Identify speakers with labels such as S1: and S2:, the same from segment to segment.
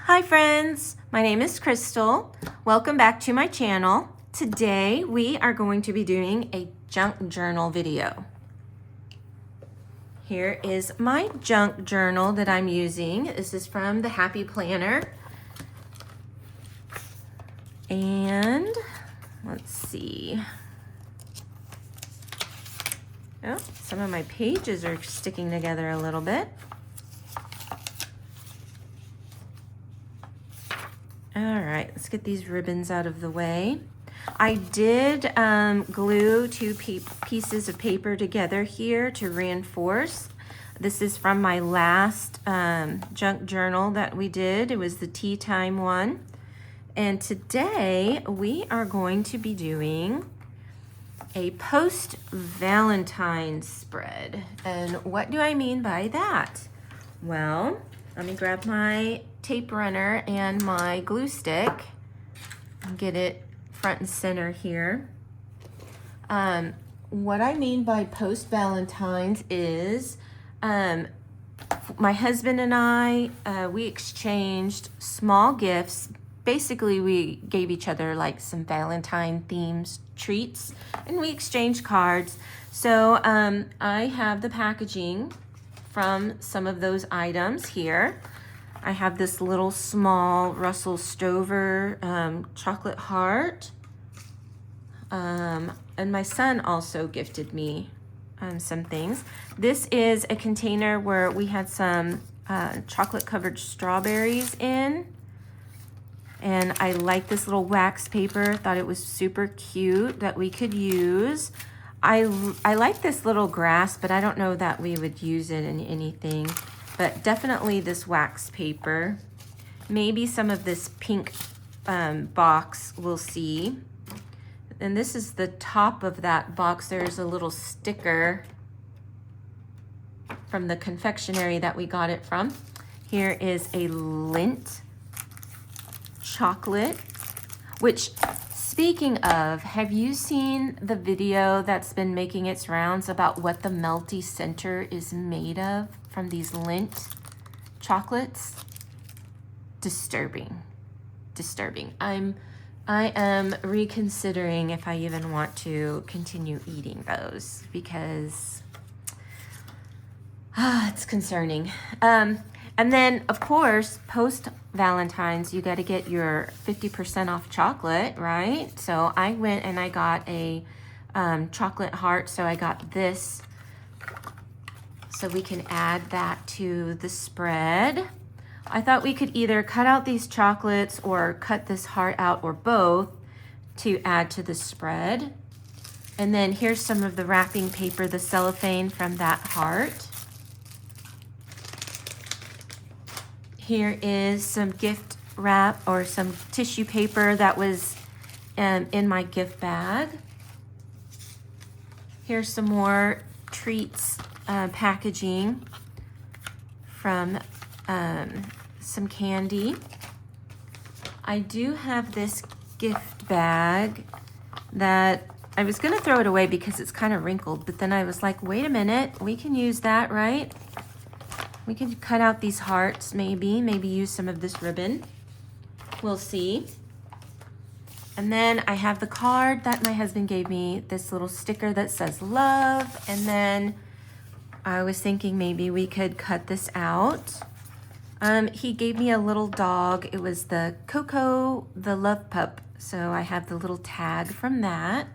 S1: Hi friends, my name is Crystal. Welcome back to my channel. Today we are going to be doing a junk journal video. Here is my junk journal that I'm using. This is from the Happy Planner. And let's see. Oh, some of my pages are sticking together a little bit. All right, let's get these ribbons out of the way. I did glue two pieces of paper together here to reinforce. This is from my last junk journal that we did. It was the tea time one. And today we are going to be doing a post-Valentine spread. And what do I mean by that? Well, let me grab my tape runner and my glue stick and get it front and center here. What I mean by post-Valentine's is my husband and I, we exchanged small gifts. Basically, we gave each other like some Valentine themed treats and we exchanged cards. So I have the packaging from some of those items here. I have this little small Russell Stover chocolate heart. And my son also gifted me some things. This is a container where we had some chocolate covered strawberries in. And I like this little wax paper, thought it was super cute that we could use. I like this little grass, but I don't know that we would use it in anything. But definitely this wax paper. Maybe some of this pink box we'll see. And this is the top of that box. There's a little sticker from the confectionery that we got it from. Here is a Lindt chocolate, which, speaking of, have you seen the video that's been making its rounds about what the melty center is made of from these Lindt chocolates? Disturbing. I am reconsidering if I even want to continue eating those because it's concerning. And then, of course, post-Valentine's, you got to get your 50% off chocolate, right? So I went and I got a chocolate heart. So I got this so we can add that to the spread. I thought we could either cut out these chocolates or cut this heart out or both to add to the spread. And then here's some of the wrapping paper, the cellophane from that heart. Here is some gift wrap or some tissue paper that was in my gift bag. Here's some more treats packaging from some candy. I do have this gift bag that I was gonna throw it away because it's kind of wrinkled, but then I was like, wait a minute, we can use that, right? We could cut out these hearts, maybe use some of this ribbon. We'll see. And then I have the card that my husband gave me, this little sticker that says love. And then I was thinking maybe we could cut this out. He gave me a little dog. It was the Coco, the love pup. So I have the little tag from that.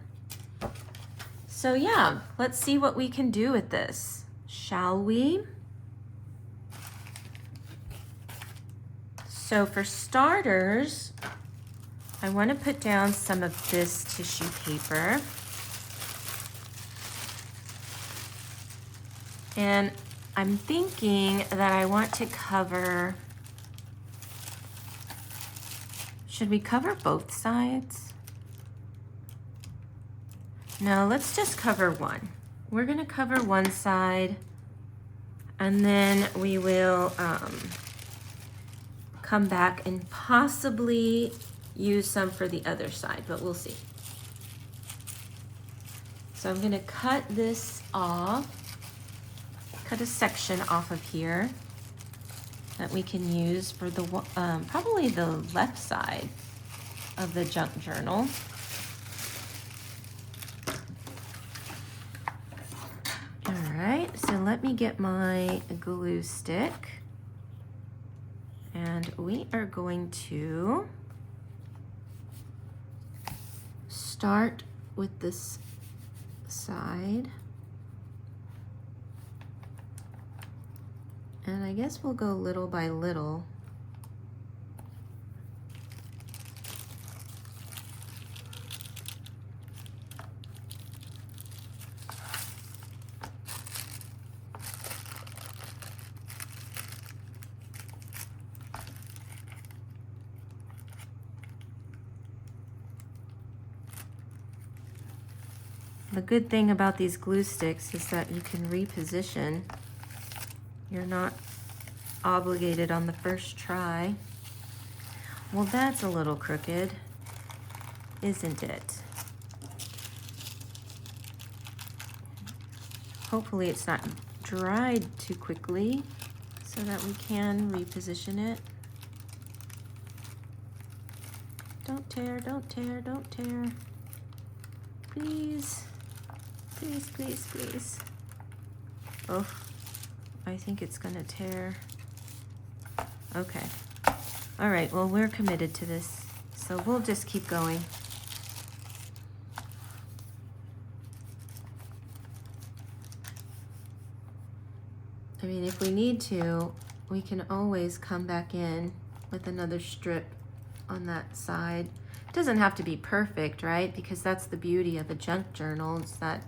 S1: So yeah, let's see what we can do with this, shall we? So for starters, I want to put down some of this tissue paper. And I'm thinking that I want to cover, should we cover both sides? No, let's just cover one. We're going to cover one side and then we will come back and possibly use some for the other side, but we'll see. So I'm gonna cut this off, cut a section off of here. that we can use for the probably the left side of the junk journal. All right, so let me get my glue stick, and we are going to start with this side, and I guess we'll go little by little. The good thing about these glue sticks is that you can reposition. You're not obligated on the first try. Well, that's a little crooked, isn't it? Hopefully it's not dried too quickly so that we can reposition it. Don't tear, don't tear, don't tear. Please. Please, please, please. Oh, I think it's gonna tear. Okay. All right, well, we're committed to this, so we'll just keep going. I mean, if we need to, we can always come back in with another strip on that side. It doesn't have to be perfect, right? Because that's the beauty of a junk journal, is that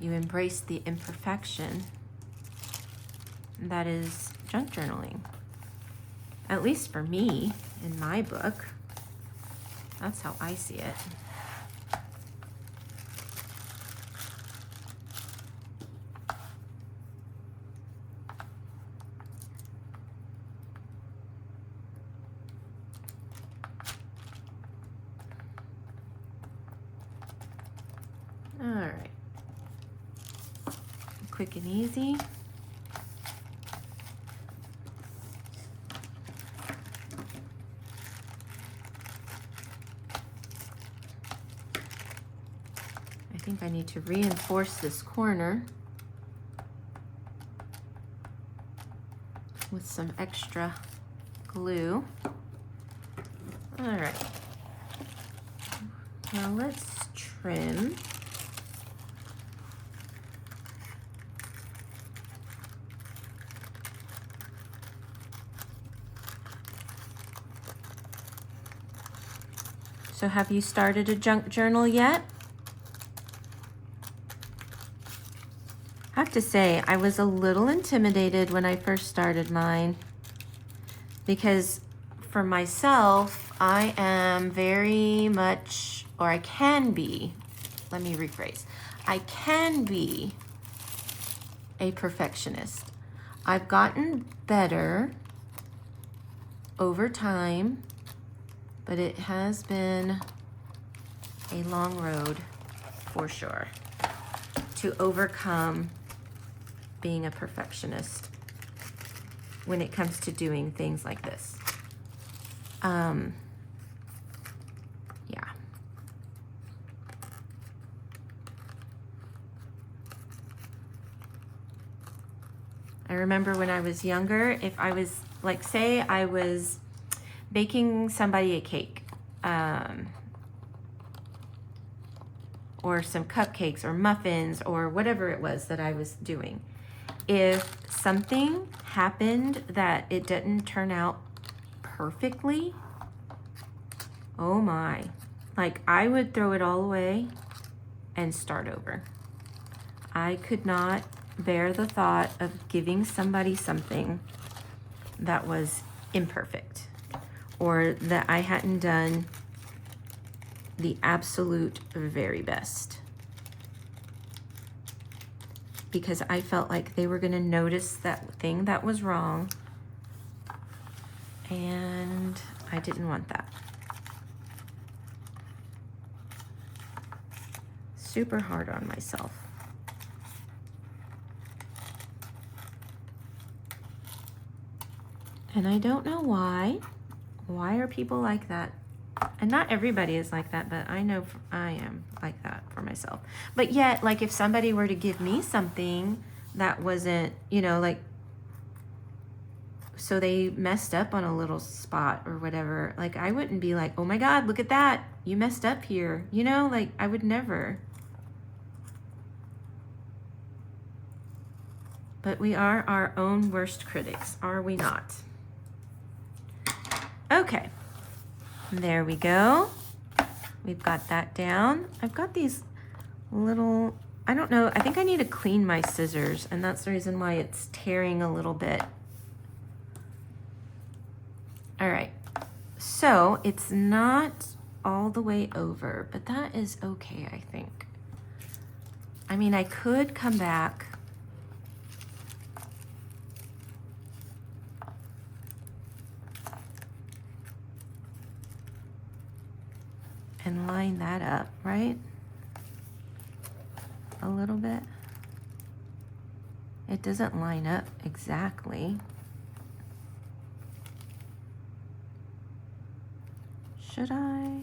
S1: you embrace the imperfection. That is junk journaling. At least for me, in my book. That's how I see it. All right. Quick and easy. I think I need to reinforce this corner with some extra glue. All right. Now let's trim. So have you started a junk journal yet? I have to say, I was a little intimidated when I first started mine because for myself, I am very much, or I can be, let me rephrase, I can be a perfectionist. I've gotten better over time, but it has been a long road for sure to overcome being a perfectionist when it comes to doing things like this. Yeah. I remember when I was younger, if I was, like, say I was baking somebody a cake, or some cupcakes or muffins or whatever it was that I was doing. If something happened that it didn't turn out perfectly, oh my, like I would throw it all away and start over. I could not bear the thought of giving somebody something that was imperfect or that I hadn't done the absolute very best, because I felt like they were going to notice that thing that was wrong, and I didn't want that. Super hard on myself. And I don't know why. Why are people like that? And not everybody is like that, but I know I am like that for myself. But yet, like if somebody were to give me something that wasn't, you know, like, so they messed up on a little spot or whatever, like I wouldn't be like, oh my God, look at that. You messed up here. You know, like I would never. But we are our own worst critics, are we not? Okay, there we go. We've got that down. I've got these little, I don't know, I think I need to clean my scissors, and that's the reason why it's tearing a little bit. All right, so it's not all the way over, but that is okay, I think. I mean, I could come back and line that up, right? A little bit. It doesn't line up exactly. Should I?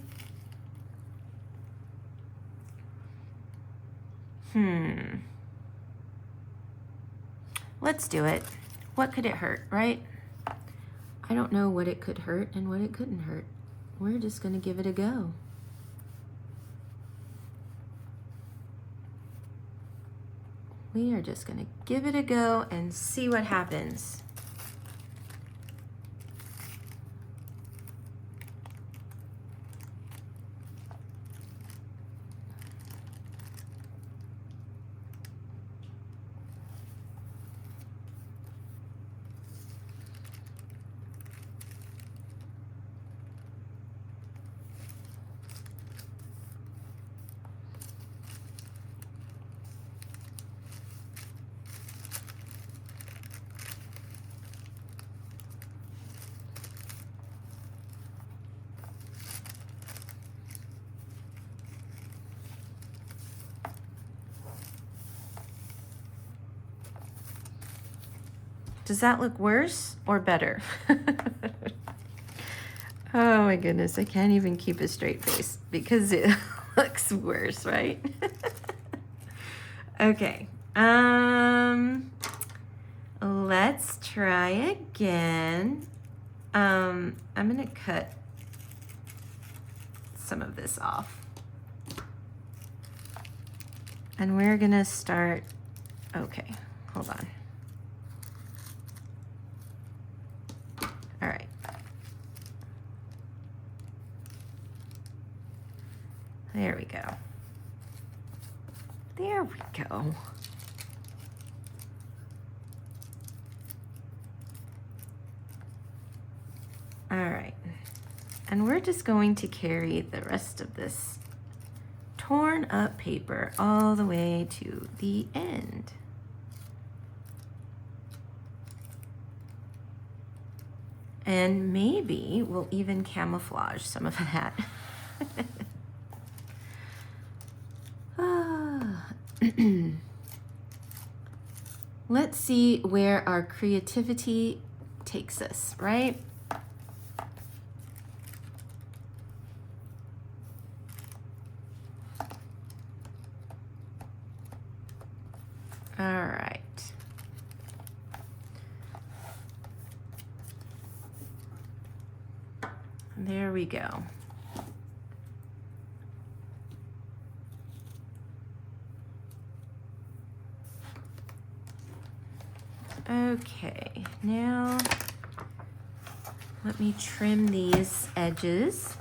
S1: Let's do it. What could it hurt, right? I don't know what it could hurt and what it couldn't hurt. We're just gonna give it a go. We are just gonna give it a go and see what happens. Does that look worse or better? Oh my goodness, I can't even keep a straight face because it looks worse, right? Okay, let's try again. I'm gonna cut some of this off. And we're gonna start, okay, hold on. All right. There we go. There we go. All right. And we're just going to carry the rest of this torn up paper all the way to the end. And maybe we'll even camouflage some of that. Let's see where our creativity takes us, right? All right. There we go. Okay, now let me trim these edges.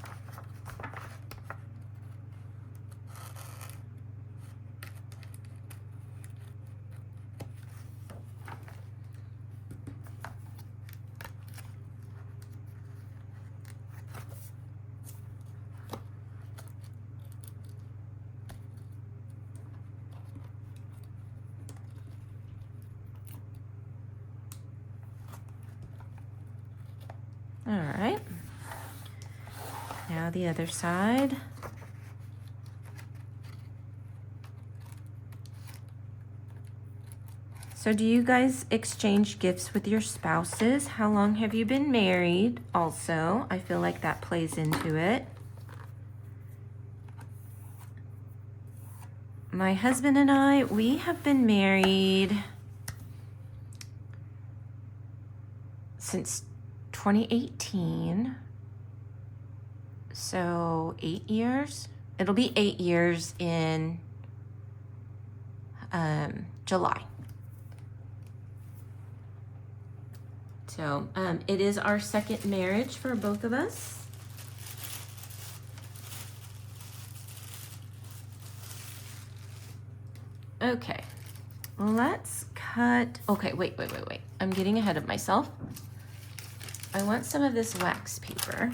S1: All right, now the other side. So do you guys exchange gifts with your spouses? How long have you been married? Also, I feel like that plays into it. My husband and I, we have been married since 2018. So 8 years. It'll be 8 years in July. So it is our second marriage for both of us. Okay, let's cut. Okay, wait. I'm getting ahead of myself. I want some of this wax paper.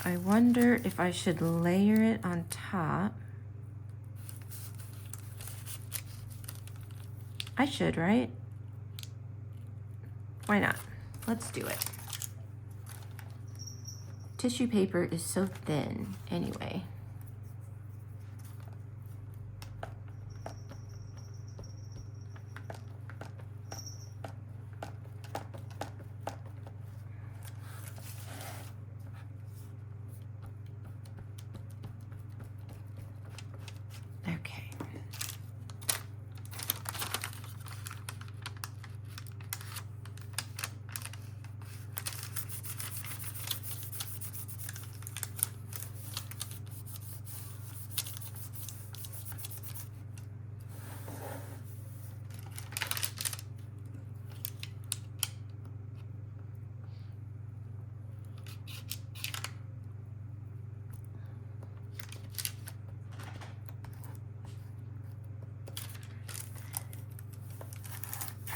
S1: I wonder if I should layer it on top. I should, right? Why not? Let's do it. Tissue paper is so thin anyway. Okay.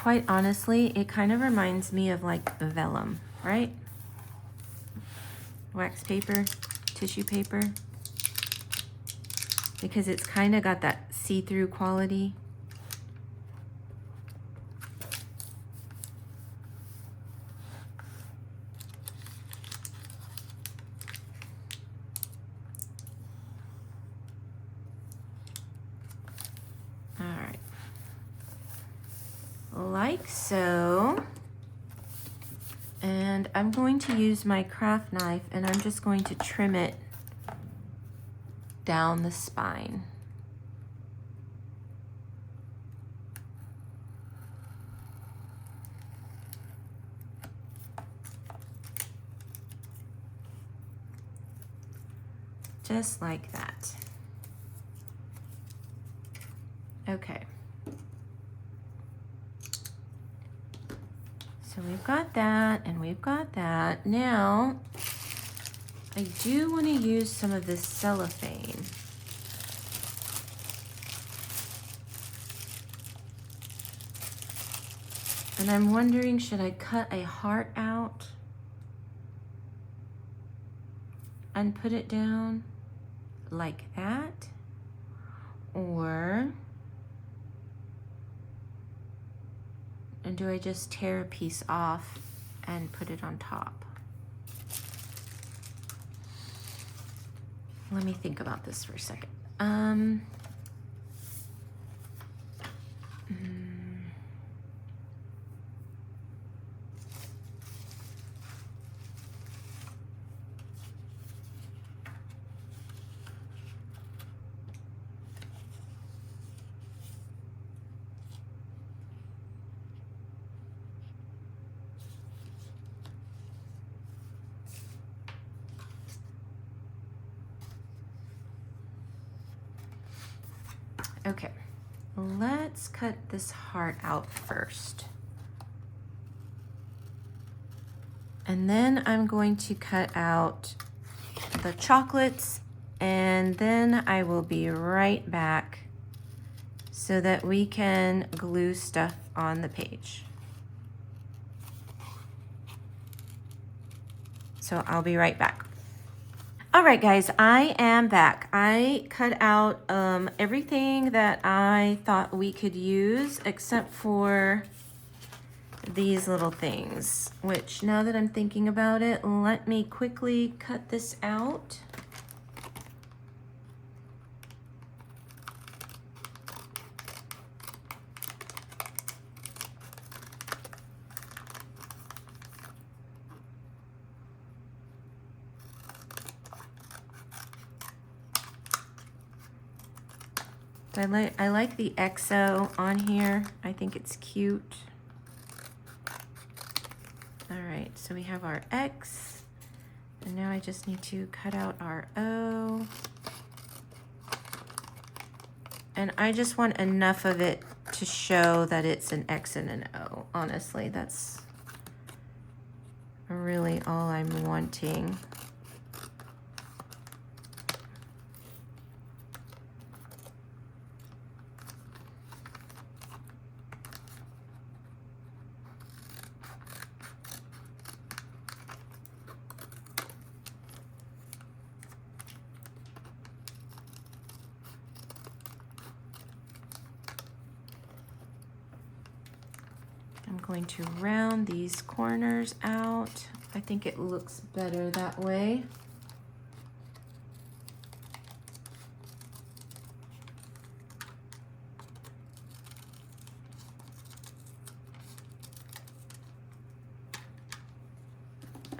S1: Quite honestly, it kind of reminds me of like vellum, right? Wax paper, tissue paper. Because it's kind of got that see-through quality. All right. Like so. And I'm going to use my craft knife and I'm just going to trim it down the spine. Just like that. Okay. So we've got that and we've got that. Now, I do want to use some of this cellophane. And I'm wondering, should I cut a heart out and put it down like that? Or and do I just tear a piece off and put it on top? Let me think about this for a second. Okay, let's cut this heart out first. And then I'm going to cut out the chocolates, and then I will be right back so that we can glue stuff on the page. So I'll be right back. All right, guys, I am back. I cut out everything that I thought we could use except for these little things, which now that I'm thinking about it, let me quickly cut this out. I like the XO on here. I think it's cute. All right, so we have our X, and now I just need to cut out our O. And I just want enough of it to show that it's an X and an O. Honestly, that's really all I'm wanting. I'm going to round these corners out. I think it looks better that way.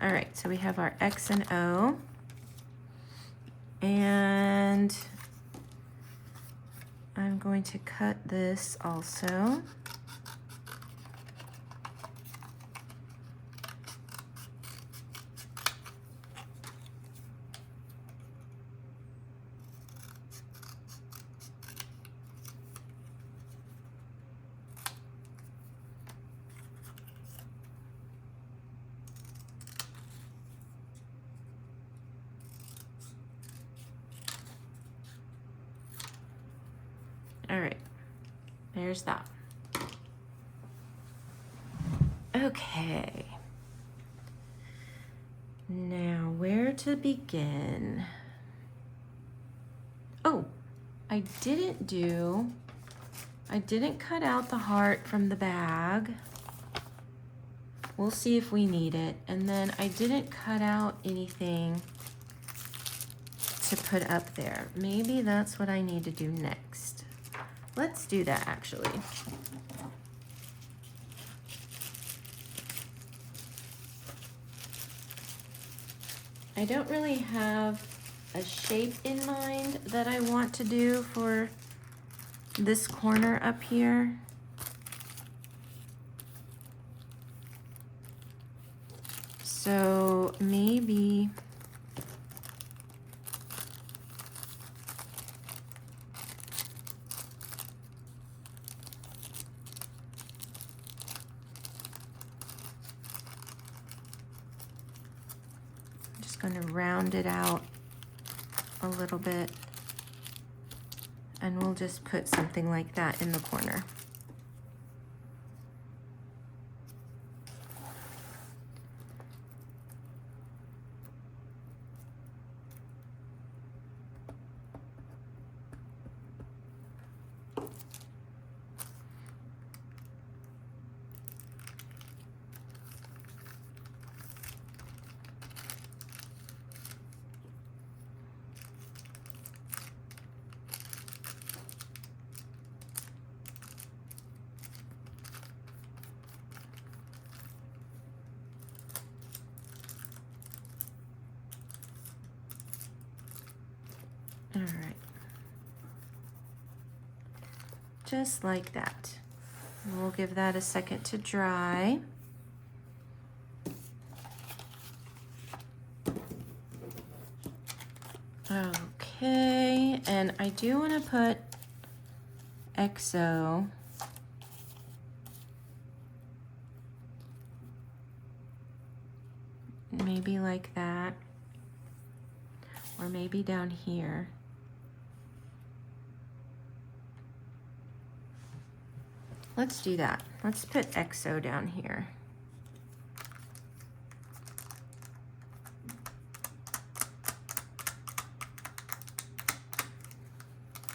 S1: All right, so we have our X and O. And I'm going to cut this also. All right, there's that. Okay. Now, where to begin? Oh, I didn't cut out the heart from the bag. We'll see if we need it. And then I didn't cut out anything to put up there. Maybe that's what I need to do next. Let's do that actually. I don't really have a shape in mind that I want to do for this corner up here. So maybe going to round it out a little bit, and we'll just put something like that in the corner. All right, just like that. We'll give that a second to dry. Okay, and I do want to put XO maybe like that, or maybe down here. Let's do that. Let's put XO down here.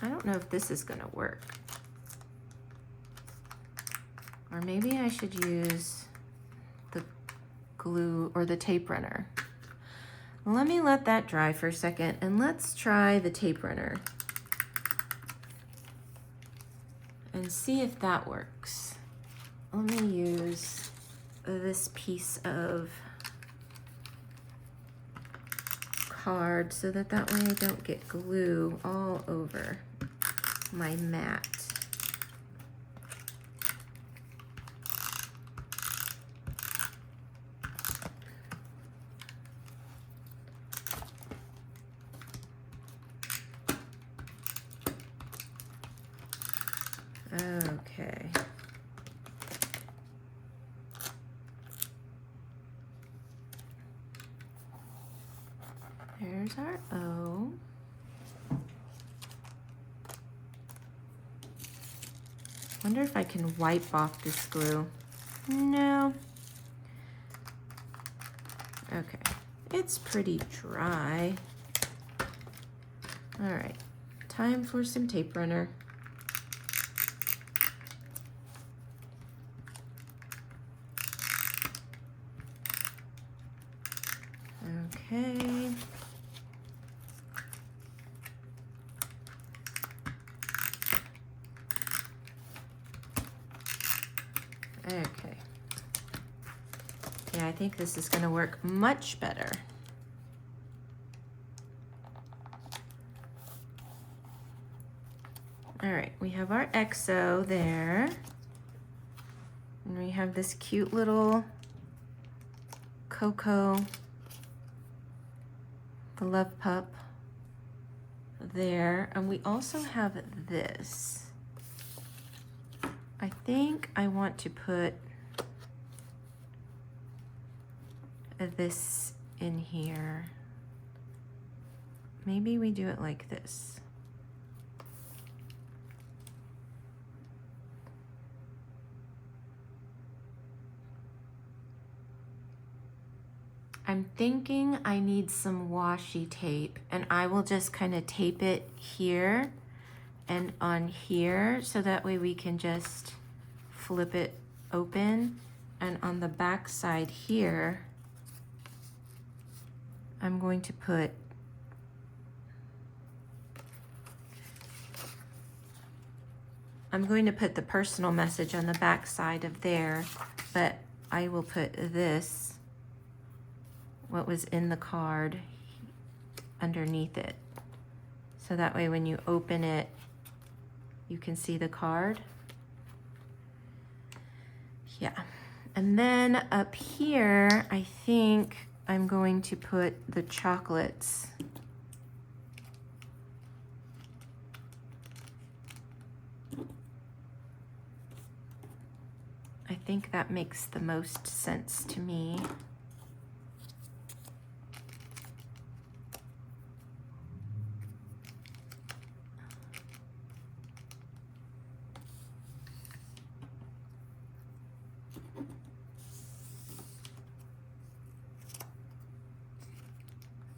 S1: I don't know if this is gonna work. Or maybe I should use the glue or the tape runner. Let me let that dry for a second and let's try the tape runner and see if that works. Let me use this piece of card so that way I don't get glue all over my mat. Okay. There's our O. Wonder if I can wipe off this glue. No. Okay. It's pretty dry. All right. Time for some tape runner. Okay. Okay. Yeah, I think this is going to work much better. All right, we have our XO there. And we have this cute little Coco, the love pup there. And we also have this. I think I want to put this in here. Maybe we do it like this. I'm thinking I need some washi tape, and I will just kind of tape it here and on here so that way we can just flip it open. And on the back side here, I'm going to put the personal message on the back side of there, but I will put this, what was in the card, underneath it. So that way when you open it, you can see the card. Yeah. And then up here, I think I'm going to put the chocolates. I think that makes the most sense to me.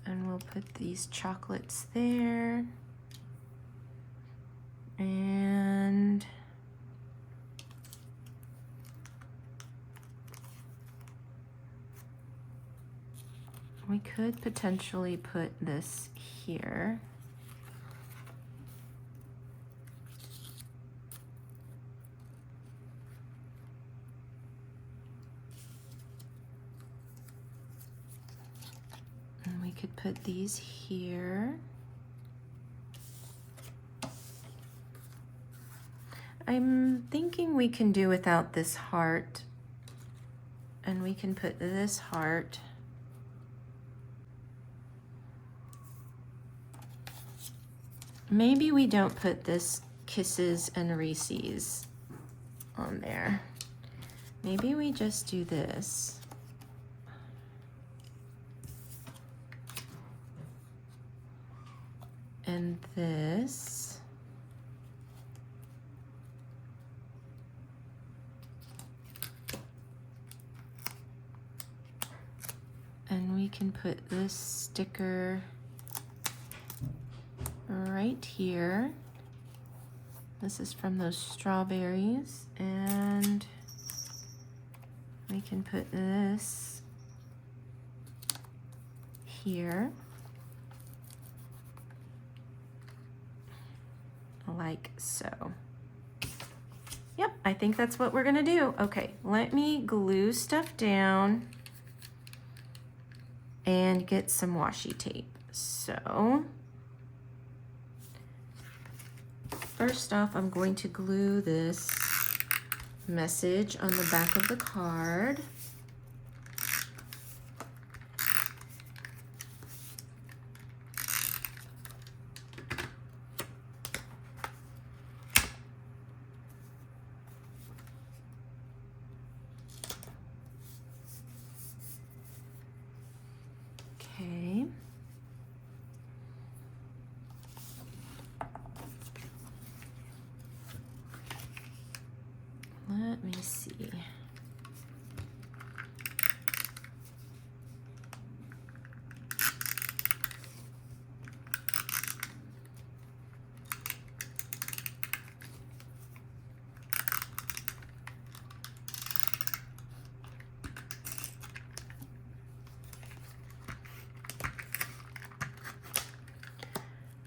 S1: And we'll put these chocolates there. And we could potentially put this here. And we could put these here. I'm thinking we can do without this heart. And we can put this heart maybe we don't put this Kisses and Reese's on there. Maybe we just do this. And this. And we can put this sticker right here. This is from those strawberries, and we can put this here, like so. Yep, I think that's what we're gonna do. Okay, let me glue stuff down and get some washi tape. So, first off, I'm going to glue this message on the back of the card. Okay. Let me see.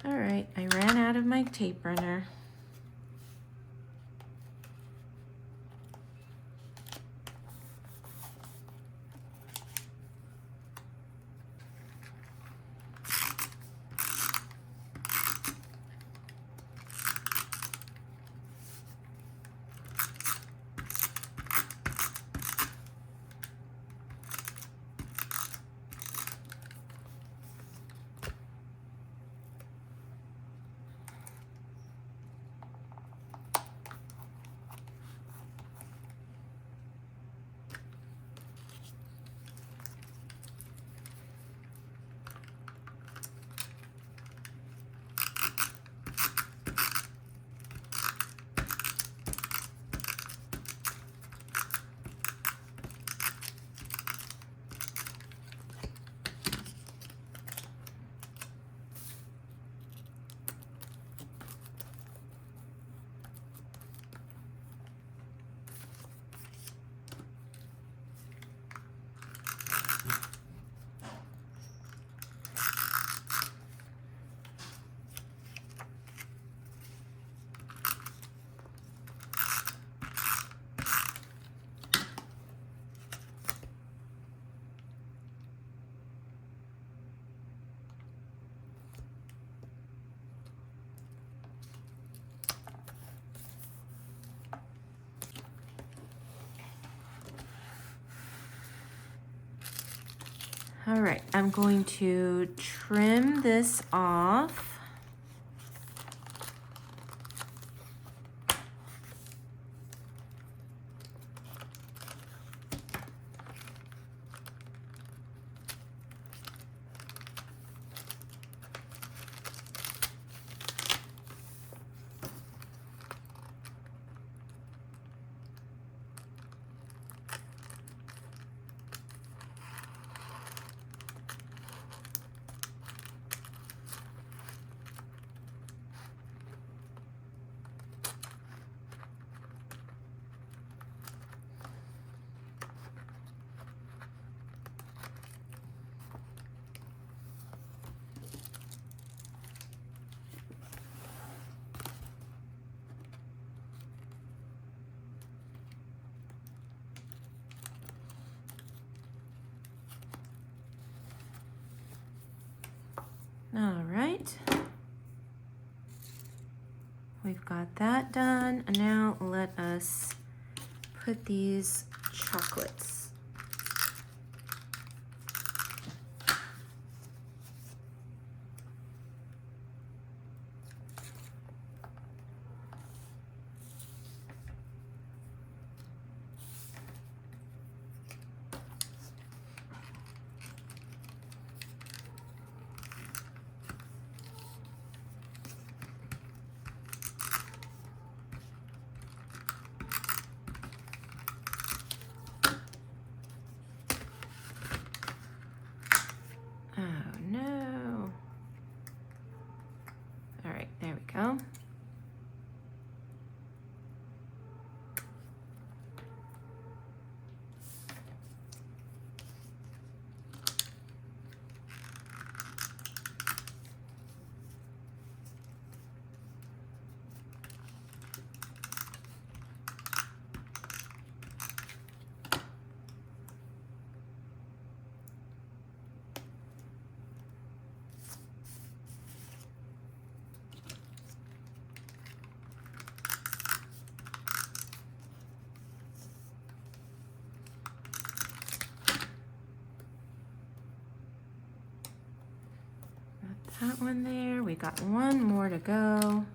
S1: All right, I ran out of my tape runner. All right, I'm going to trim this off. All right, we've got that done. And now let us put these chocolates. That one there. We got one more to go.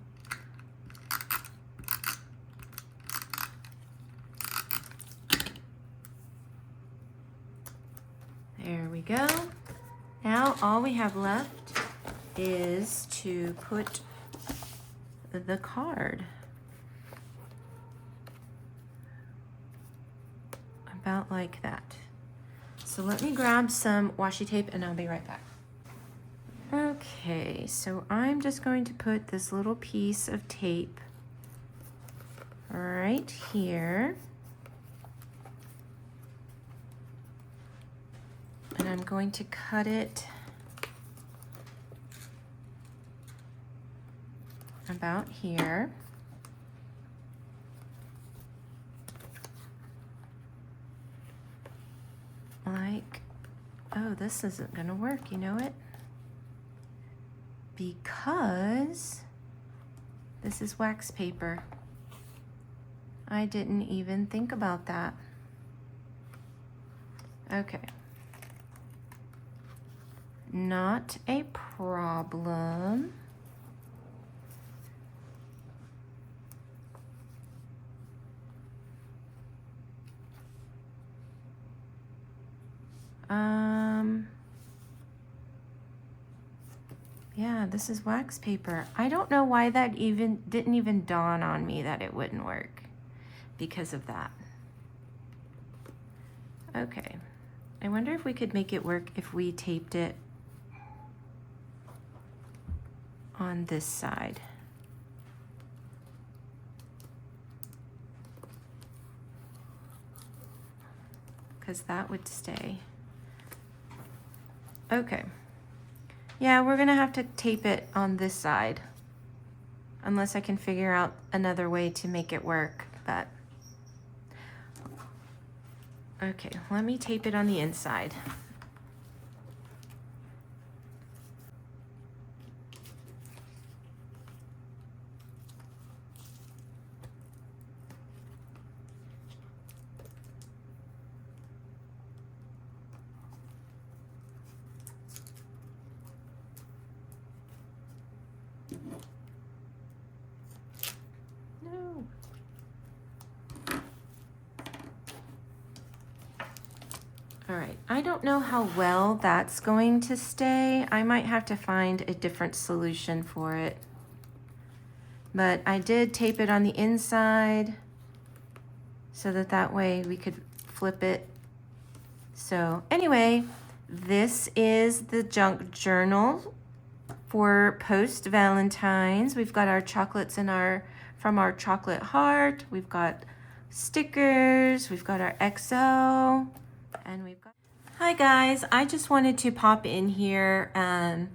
S1: There we go. Now all we have left is to put the card. About like that. So let me grab some washi tape and I'll be right back. Okay, so I'm just going to put this little piece of tape right here. And I'm going to cut it about here. Like, oh, this isn't gonna work, you know it? Because this is wax paper. I didn't even think about that. Okay. Not a problem. Yeah, this is wax paper. I don't know why that didn't even dawn on me that it wouldn't work because of that. Okay, I wonder if we could make it work if we taped it on this side. Because that would stay. Okay. Yeah, we're gonna have to tape it on this side. Unless I can figure out another way to make it work, but. Okay, let me tape it on the inside. No. All right, I don't know how well that's going to stay. I might have to find a different solution for it. But I did tape it on the inside so that way we could flip it. So anyway, this is the junk journal for post Valentine's. We've got our chocolates from our chocolate heart. We've got stickers. We've got our XO, and we've got. Hi guys, I just wanted to pop in here and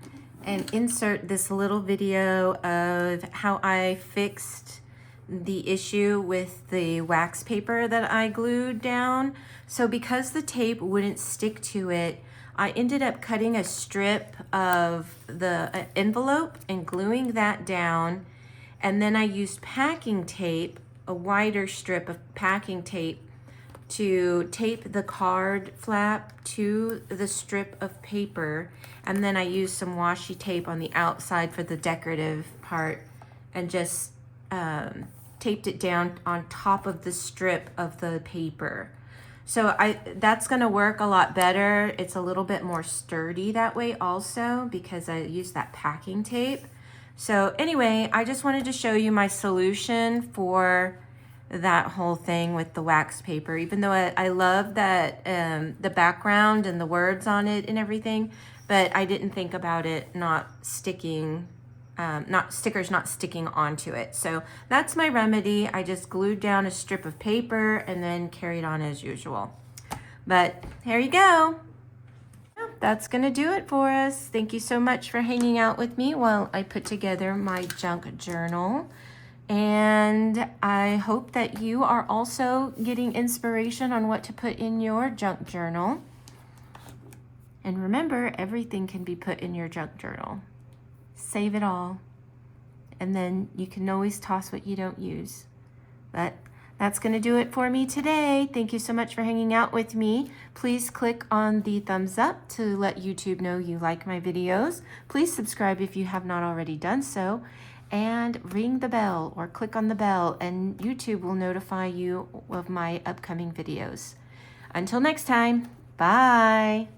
S1: insert this little video of how I fixed the issue with the wax paper that I glued down. So because the tape wouldn't stick to it, I ended up cutting a strip of the envelope and gluing that down. And then I used packing tape, a wider strip of packing tape, to tape the card flap to the strip of paper. And then I used some washi tape on the outside for the decorative part and just taped it down on top of the strip of the paper. So that's gonna work a lot better. It's a little bit more sturdy that way also because I used that packing tape. So anyway, I just wanted to show you my solution for that whole thing with the wax paper. Even though I love that the background and the words on it and everything, but I didn't think about it not sticking, stickers not sticking onto it. So that's my remedy. I just glued down a strip of paper and then carried on as usual. But here you go. That's gonna do it for us. Thank you so much for hanging out with me while I put together my junk journal. And I hope that you are also getting inspiration on what to put in your junk journal. And remember, everything can be put in your junk journal. Save it all. And then you can always toss what you don't use. But That's going to do it for me today. Thank you so much for hanging out with me. Please click on the thumbs up to let YouTube know you like my videos. Please subscribe if you have not already done so. And ring the bell or click on the bell and YouTube will notify you of my upcoming videos. Until next time, bye.